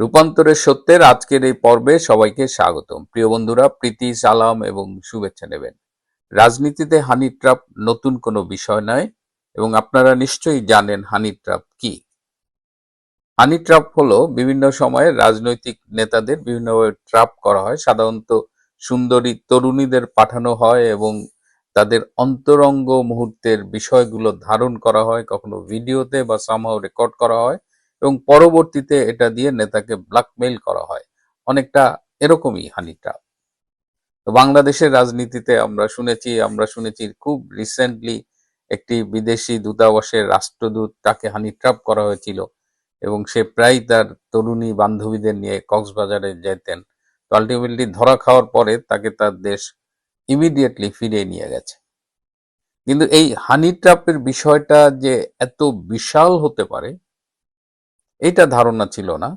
রূপান্তরের সত্যের আজকের এই পর্বে সবাইকে স্বাগতম। প্রিয় বন্ধুরা, প্রীতি, সালাম এবং শুভেচ্ছা নেবেন। রাজনীতিতে হানি ট্র্যাপ নতুন কোনো বিষয় নয় এবং আপনারা নিশ্চয়ই জানেন হানি ট্র্যাপ কি। হানি ট্র্যাপ হলো বিভিন্ন সময়ে রাজনৈতিক নেতাদের বিভিন্নভাবে ট্র্যাপ করা হয়। সাধারণত সুন্দরী তরুণীদের পাঠানো হয় এবং তাদের অন্তরঙ্গ মুহূর্তের বিষয়গুলো ধারণ করা হয়, কখনো ভিডিওতে বা সামহাও রেকর্ড করা হয় এবং পরবর্তীতে এটা দিয়ে নেতাকে ব্ল্যাকমেইল করা হয়। অনেকটা এরকমই হানি ট্র্যাপ। তো বাংলাদেশের রাজনীতিতে আমরা শুনেছি খুব রিসেন্টলি একটি বিদেশি দূতাবাসের রাষ্ট্রদূত, তাকে হানি ট্র্যাপ করা হয়েছিল এবং সে প্রায় তার তরুণী বান্ধবীদের নিয়ে কক্সবাজারে যেতেন। তো আলটিমেটলি ধরা খাওয়ার পরে তাকে তার দেশ ইমিডিয়েটলি ফিরিয়ে নিয়ে গেছে। কিন্তু এই হানি ট্র্যাপের বিষয়টা যে এত বিশাল হতে পারে এটা ধারণা ছিল না,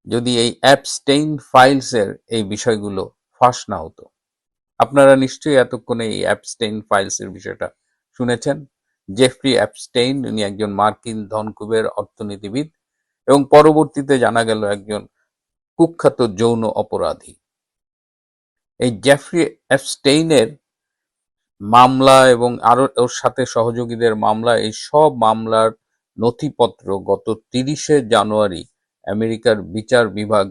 যদি এই অ্যাপস্টেইন ফাইলসের এই বিষয়গুলো ফাঁস না হতো। আপনারা নিশ্চয়ই এতক্ষণে এই অ্যাপস্টেইন ফাইলসের বিষয়টা শুনেছেন। জেফ্রি অ্যাপস্টেইন, উনি একজন মার্কিন ধনকুবের অর্থনীতিবিদ এবং পরবর্তীতে জানা গেল একজন কুখ্যাত যৌন অপরাধী। এই জেফ্রি অ্যাপস্টেইনের মামলা এবং আরো ওর সাথে সহযোগীদের মামলা, এই সব মামলার নথিপত্র গত 30শে জানুয়ারি আমেরিকার বিচার বিভাগ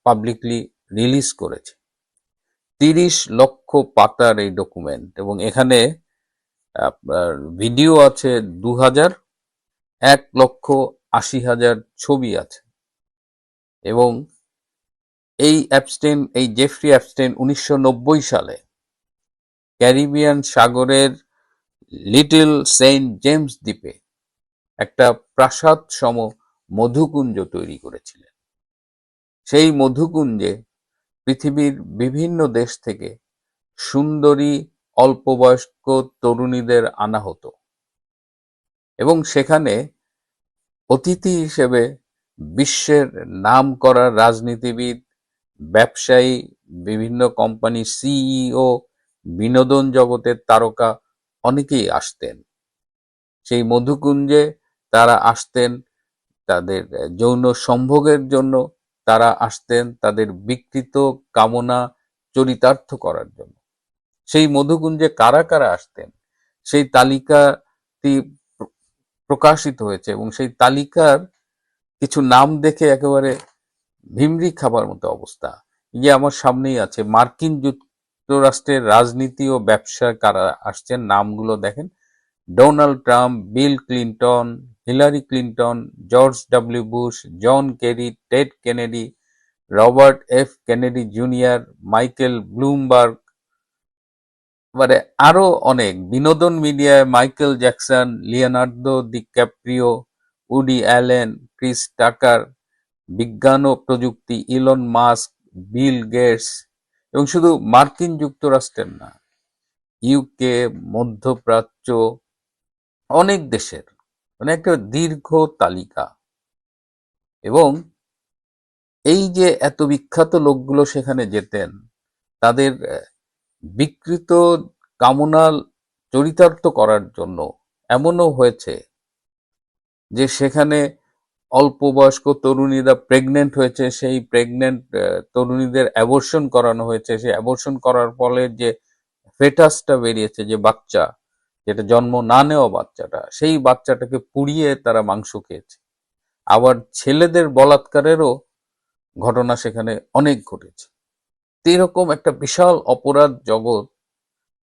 পাবলিকলি রিলিজ করেছে। 30 লক্ষ পাতার এই ডকুমেন্ট, এবং এখানে আপনার ভিডিও আছে 2000, 1,80,000 ছবি আছে। এবং এই জেফ্রি অ্যাপস্টেইন 1990 সালে ক্যারিবিয়ান সাগরের লিটল সেন্ট জেমস দ্বীপে একটা প্রাসাদ সম মধুকুঞ্জ তৈরি করেছিলেন। সেই মধুকুঞ্জে পৃথিবীর বিভিন্ন দেশ থেকে সুন্দরী অল্পবয়স্ক তরুণীদের আনা হতো এবং সেখানে অতিথি হিসেবে বিশ্বের নামকরা রাজনীতিবিদ, ব্যবসায়ী, বিভিন্ন কোম্পানির সিইও, বিনোদন জগতের তারকা অনেকেই আসতেন। সেই মধুকুঞ্জে তারা আসতেন তাদের যৌন সম্ভোগের জন্য, তারা আসতেন তাদের বিকৃত কামনা চরিতার্থ করার জন্য। সেই মধুকুঞ্জে কারা কারা আসতেন সেই তালিকাটি প্রকাশিত হয়েছে এবং সেই তালিকার কিছু নাম দেখে একেবারে ভিমরি খাবার মতো অবস্থা। যে আমার সামনেই আছে, মার্কিন যুক্তরাষ্ট্রের রাজনীতি ও ব্যবসা কারা আসছেন নামগুলো দেখেন। Donald Trump, Bill Clinton, Hillary Clinton, George W Bush, John Kerry, Ted Kennedy, Robert F Kennedy Junior, Michael Bloomberg, মানে আরো অনেক। বিনোদন মিডিয়ায় Michael Jackson, Leonardo DiCaprio, Woody Allen, Chris Tucker, বিজ্ঞান ও প্রযুক্তি ইলন মাস্ক, বিল গেটস, এবং শুধু মার্কিন যুক্তরাষ্ট্রের না, ইউকে, মধ্যপ্রাচ্য, অনেক দেশের, মানে একটা দীর্ঘ তালিকা। এবং এই যে এত বিখ্যাত লোকগুলো সেখানে যেতেন, তাদের বিকৃত কামনা চরিতার্থ করার জন্য এমনও হয়েছে যে সেখানে অল্প বয়স্ক তরুণীরা প্রেগনেন্ট হয়েছে, সেই প্রেগনেন্ট তরুণীদের অ্যাবর্শন করানো হয়েছে। সেই অ্যাবর্শন করার ফলে যে ফেটাসটা বেরিয়েছে, যে বাচ্চা, যেটা জন্ম না নেওয়া বাচ্চাটা, সেই বাচ্চাটাকে পুড়িয়ে তারা মাংস খেয়েছে। আবার ছেলেদের বলাৎকারেরও ঘটনা সেখানে অনেক ঘটেছে। এরকম একটা বিশাল অপরাধ জগৎ,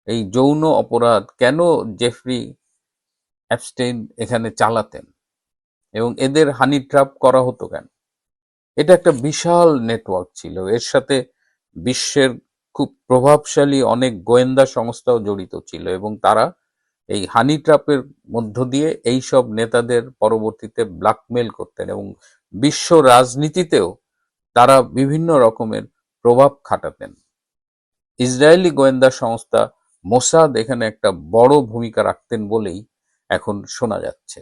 এই যৌন অপরাধ কেন জেফ্রি অ্যাপস্টেইন এখানে চালাতেন এবং এদের হানি ট্র্যাপ করা হতো কেন? এটা একটা বিশাল নেটওয়ার্ক ছিল। এর সাথে বিশ্বের খুব প্রভাবশালী অনেক গোয়েন্দা সংস্থাও জড়িত ছিল এবং তারা এই হানি ট্র্যাপের মধ্য দিয়ে এই সব নেতাদের পরবর্তীতে ব্ল্যাকমেল করতেন এবং বিশ্ব রাজনীতিতেও তারা বিভিন্ন রকমের প্রভাব খাটাতেন। ইসরায়েলি গোয়েন্দা সংস্থা মোসাদ এখানে একটা বড় ভূমিকা রাখতেন বলেই এখন শোনা যাচ্ছে।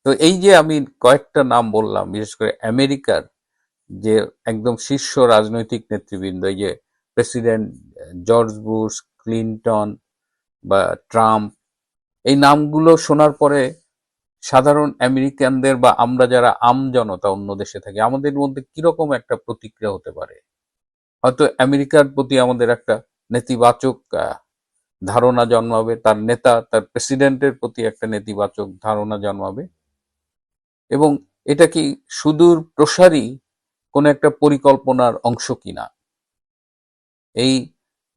তো এই যে আমি কয়েকটা নাম বললাম, বিশেষ করে আমেরিকার যে একদম শীর্ষ রাজনৈতিক নেতৃবৃন্দ, এই যে প্রেসিডেন্ট জর্জ বুশ, ক্লিন্টন বা ট্রাম্প, এই নামগুলো শোনার পরে সাধারণ আমেরিকানদের বা আমরা যারা জনতা অন্য দেশে থাকি আমাদের মধ্যে কিরকম একটা প্রতিক্রিয়া হতে পারে? হয়তো আমেরিকার প্রতি আমাদের একটা নেতিবাচক ধারণা জন্মাবে, তার নেতা তার প্রেসিডেন্টের প্রতি একটা নেতিবাচক ধারণা জন্মাবে, এবং এটা কি সুদূর প্রসারী কোন একটা পরিকল্পনার অংশ কিনা। এই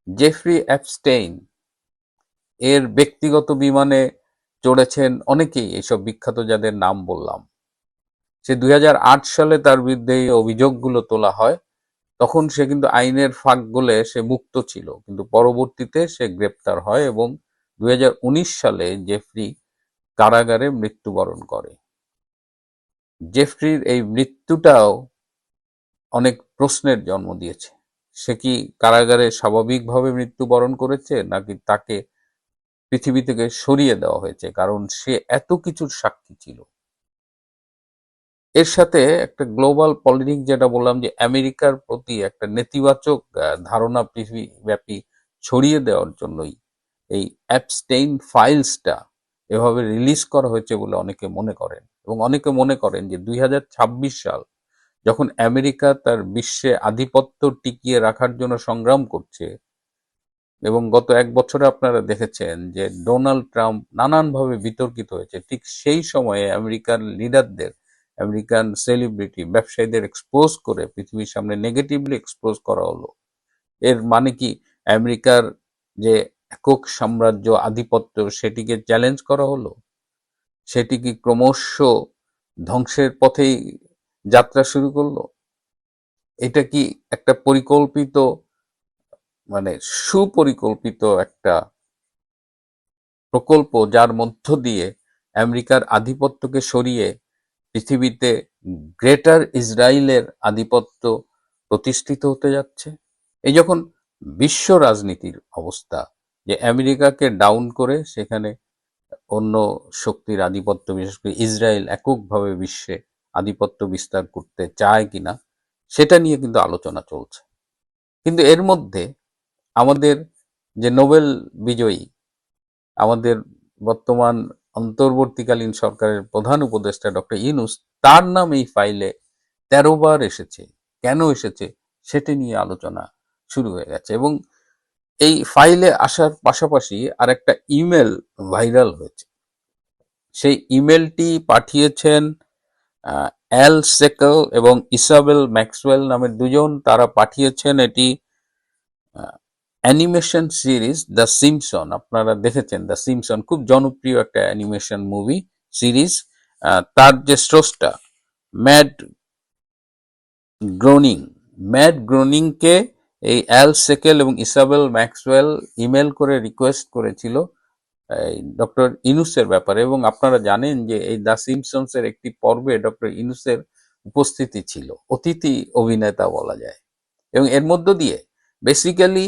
জেফ্রি অ্যাপস্টেইন এর ব্যক্তিগত বিমানে চড়েছেন অনেকেই, এইসব বিখ্যাত যাদের নাম বললাম। সে 2008 সালে তার বিরুদ্ধে এই অভিযোগগুলো তোলা হয়, তখন সে কিন্তু আইনের ফাঁক গলে সে মুক্ত ছিল, কিন্তু পরবর্তীতে সে গ্রেপ্তার হয় এবং 2019 সালে জেফ্রি কারাগারে মৃত্যুবরণ করে। জেফ্রির এই মৃত্যুটাও অনেক প্রশ্নের জন্ম দিয়েছে। সে কি কারাগারে স্বাভাবিকভাবে মৃত্যুবরণ করেছে, নাকি তাকে পৃথিবী থেকে সরিয়ে দেওয়া হয়েছে, কারণ সে এত কিছুর সাক্ষী ছিল। এর সাথে একটা গ্লোবাল পলিটিক্স, যেটা বললাম যে আমেরিকার প্রতি একটা নেতিবাচক ধারণা পৃথিবীব্যাপী ছড়িয়ে দেওয়ার জন্যই এই অ্যাপস্টেইন ফাইলসটা এভাবে রিলিজ করা হয়েছে বলে অনেকে মনে করেন। এবং অনেকে মনে করেন যে 2026 সাল, যখন আমেরিকা তার বিশ্বে আধিপত্য টিকিয়ে রাখার জন্য সংগ্রাম করছে, এবং গত 1 বছরে আপনারা দেখেছেন যে ডোনাল্ড ট্রাম্প নানানভাবে বিতর্কিত হয়েছে, ঠিক সেই সময়ে আমেরিকান লিডারদের, আমেরিকান সেলিব্রিটি ব্যবসায়ীদের এক্সপোজ করে পৃথিবীর সামনে নেগেটিভলি এক্সপোজ করা হলো। এর মানে কি আমেরিকার যে একক সাম্রাজ্য আধিপত্য সেটিকে চ্যালেঞ্জ করা হলো? সেটি কি ক্রমশ ধ্বংসের পথেই যাত্রা শুরু করলো? এটা কি একটা পরিকল্পিত, মানে সুপরিকল্পিত একটা প্রকল্প, যার মধ্য দিয়ে আমেরিকার আধিপত্যকে সরিয়ে পৃথিবীতে গ্রেটার ইসরায়েলের আধিপত্য প্রতিষ্ঠিত হতে যাচ্ছে? এই যখন বিশ্ব রাজনীতির অবস্থা, যে আমেরিকাকে ডাউন করে সেখানে অন্য শক্তির আধিপত্য, বিশেষ করে ইসরায়েল এককভাবে বিশ্বে আধিপত্য বিস্তার করতে চায় কিনা, সেটা নিয়ে কিন্তু আলোচনা চলছে। কিন্তু এর মধ্যে আমাদের যে নোবেল বিজয়ী, আমাদের বর্তমান অন্তর্বর্তীকালীন সরকারের প্রধান উপদেষ্টা ডক্টর ইউনূস, তার নাম এই ফাইলে 13 বার এসেছে। কেন এসেছে সেটা নিয়ে আলোচনা শুরু হয়ে গেছে, এবং এই ফাইলে আসার পাশাপাশি আর একটা ইমেল ভাইরাল হয়েছে। সেই ইমেলটি পাঠিয়েছেন অ্যাল সেকেল এবং ইসাবেল ম্যাক্সওয়েল নামের দুজন। তারা পাঠিয়েছেন এটি অ্যানিমেশন সিরিজ দ্য সিম্পসন। আপনারা দেখেছেন দ্য সিম্পসন, খুব জনপ্রিয় একটা অ্যানিমেশন মুভি সিরিজ। তার যে স্রষ্টা ম্যাট গ্রোনিং, ম্যাট গ্রোনিংকে এই অ্যাল সেকেল এবং ইসাবেল ম্যাক্সওয়েল ইমেল করে রিকোয়েস্ট করেছিল ডক্টর ইউনূসের ব্যাপারে। এবং আপনারা জানেন যে এই দ্য সিম্পসন্স এর একটি পর্বে ডক্টর ইউনূসের উপস্থিতি ছিল, অতিথি অভিনেতা বলা যায়। এবং এর মধ্য দিয়ে বেসিক্যালি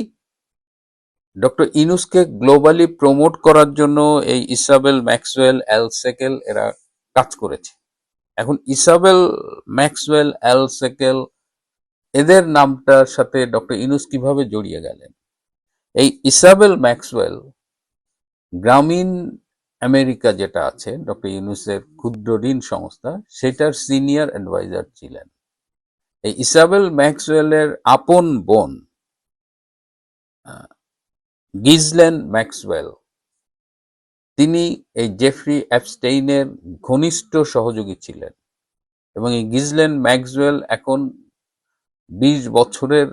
ডক্টর ইউনূসকে গ্লোবালি প্রমোট করার জন্য এই ইসাবেল ম্যাক্সওয়েল, অ্যাল সেকেল এরা কাজ করেছে। এখন ইসাবেল ম্যাক্সওয়েল, অ্যাল সেকেল, এদের নামটার সাথে ডক্টর ইউনূস কিভাবে জড়িয়ে গেলেন? এই ইসাবেল ম্যাক্সওয়েল গ্রামীণ আমেরিকা যেটা আছে ডক্টর ইউনূসের ক্ষুদ্র ঋণ সংস্থা, সেটার সিনিয়র অ্যাডভাইজার ছিলেন। এই ইসাবেল ম্যাক্সওয়েলের আপন বোন গিজলেন ম্যাক্সওয়েল, তিনি এই জেফ্রি অ্যাপস্টেইনের ঘনিষ্ঠ সহযোগী ছিলেন, এবং এই গিজলেন ম্যাক্সওয়েল এখন 20 বছরের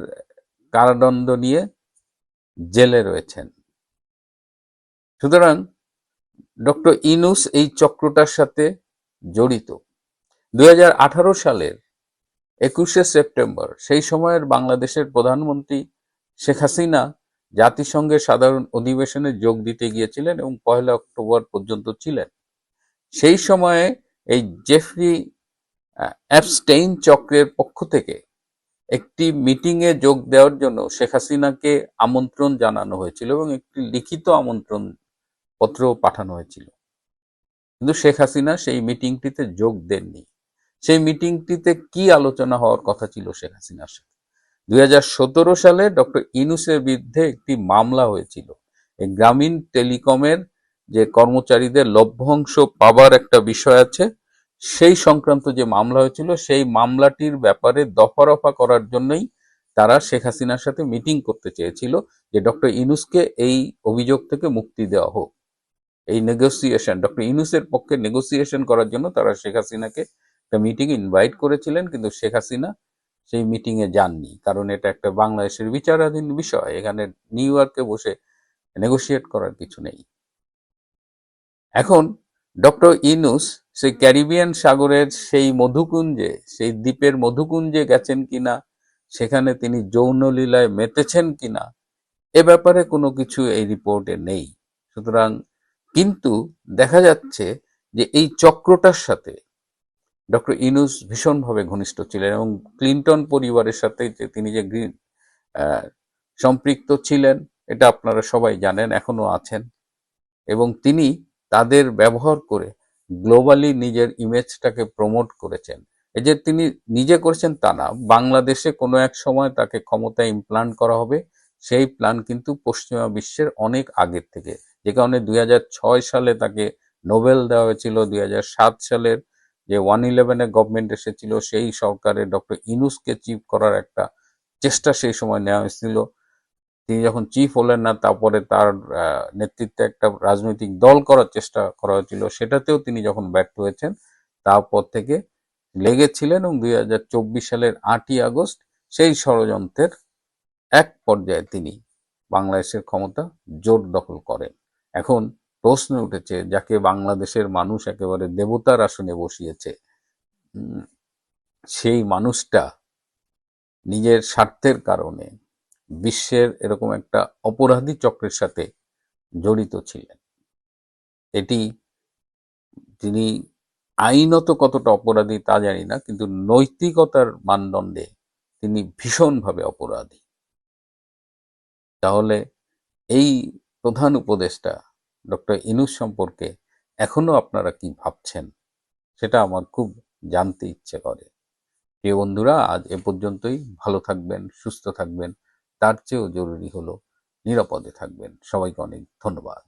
কারাদণ্ড নিয়ে জেলে রয়েছেন। সুতরাং ডক্টর ইউনূস এই চক্রটার সাথে জড়িত। 2018 সালের 21শে সেপ্টেম্বর, সেই সময়ের বাংলাদেশের প্রধানমন্ত্রী শেখ হাসিনা জাতিসংঘের সাধারণ অধিবেশনে যোগ দিতে গিয়েছিলেন এবং 1 অক্টোবর পর্যন্ত ছিলেন। সেই সময়ে এই জেফ্রি অ্যাপস্টেইন চক্রের পক্ষ থেকে একটি মিটিংয়ে যোগ দেওয়ার জন্য শেখ হাসিনাকে আমন্ত্রণ জানানো হয়েছিল এবং একটি লিখিত আমন্ত্রণ পত্র পাঠানো হয়েছিল, কিন্তু শেখ হাসিনা সেই মিটিংটিতে যোগ দেননি। সেই মিটিংটিতে কি আলোচনা হওয়ার কথা ছিল শেখ হাসিনার সাথে? 2017 সালে ডক্টর ইউনূসের বিরুদ্ধে একটি মামলা হয়েছিল এই গ্রামীণ টেলিকমের যে কর্মচারীদের লভ্যাংশ পাবার একটা বিষয় আছে, সেই সংক্রান্ত যে মামলা হয়েছিল সেই মামলাটির ব্যাপারে দফারফা করার জন্যই তারা শেখ হাসিনার সাথে মিটিং করতে চেয়েছিল যে ডক্টর ইউনূসকে এই অভিযোগ থেকে মুক্তি দেওয়া হোক। এই নেগোসিয়েশন ডক্টর ইউনূসের পক্ষে নেগোসিয়েশন করার জন্য তারা শেখ হাসিনাকে একটা মিটিং ইনভাইট করেছিলেন, কিন্তু শেখ হাসিনা সেই মিটিং এ যাননি, কারণ এটা একটা বাংলাদেশের বিচারাধীন বিষয়, এখানে নিউ ইয়র্কে বসে নেগোশিয়েট করার কিছু নেই। এখন ডক্টর ইউনূস সেই ক্যারিবিয়ান সাগরের সেই মধুকুঞ্জে, সেই দ্বীপের মধুকুঞ্জে গেছেন কিনা, সেখানে তিনি যৌনলীলায় মেতেছেন কিনা, এ ব্যাপারে কোনো কিছু এই রিপোর্টে নেই। সুতরাং কিন্তু দেখা যাচ্ছে যে এই চক্রটার সাথে ডক্টর ইউনূস ভীষণভাবে ঘনিষ্ঠ ছিলেন, এবং ক্লিন্টন পরিবারের সাথে যে তিনি যে সম্পৃক্ত ছিলেন এটা আপনারা সবাই জানেন, এখনো আছেন, এবং তিনি তাদের ব্যবহার করে গ্লোবালি নিজের ইমেজটাকে প্রমোট করেছেন। এই যে তিনি নিজে করেছেন তা না, বাংলাদেশে কোনো এক সময় তাকে ক্ষমতায় ইমপ্লান্ট করা হবে, সেই প্ল্যান কিন্তু পশ্চিমা বিশ্বের অনেক আগের থেকে, যে কারণে 2006 সালে তাকে নোবেল দেওয়া হয়েছিল। 2007 সালের যে 111 গভর্নমেন্ট এসেছিল সেই সরকারে ডক্টর ইউনূসকে চিফ করার একটা চেষ্টা সেই সময় নেওয়া হয়েছিল। তিনি যখন চিফ হলেন না, তারপরে তার নেতৃত্বে একটা রাজনৈতিক দল করার চেষ্টা করা হয়েছিল, সেটাতেও তিনি যখন ব্যর্থ হয়েছেন, তারপর থেকে লেগেছিলেন, এবং 2024 সালের 8ই আগস্ট সেই ষড়যন্ত্রের এক পর্যায়ে তিনি বাংলাদেশের ক্ষমতা জোর দখল করেন। এখন প্রশ্ন উঠেছে, যাকে বাংলাদেশের মানুষ একেবারে দেবতার আসনে বসিয়েছে, সেই মানুষটা নিজের স্বার্থের কারণে বিশ্বের এরকম একটা অপরাধী চক্রের সাথে জড়িত ছিলেন। এটি তিনি আইনত কতটা অপরাধী তা জানি না, কিন্তু নৈতিকতার মানদণ্ডে তিনি ভীষণভাবে অপরাধী। তাহলে এই প্রধান উপদেষ্টা ডক্টর ইউনূস সম্পর্কে এখনো আপনারা কি ভাবছেন, সেটা আমার খুব জানতে ইচ্ছে করে। প্রিয় বন্ধুরা, আজ এ পর্যন্তই। ভালো থাকবেন, সুস্থ থাকবেন, তার চেয়েও জরুরি হলো নিরাপদে থাকবেন। সবাইকে অনেক ধন্যবাদ।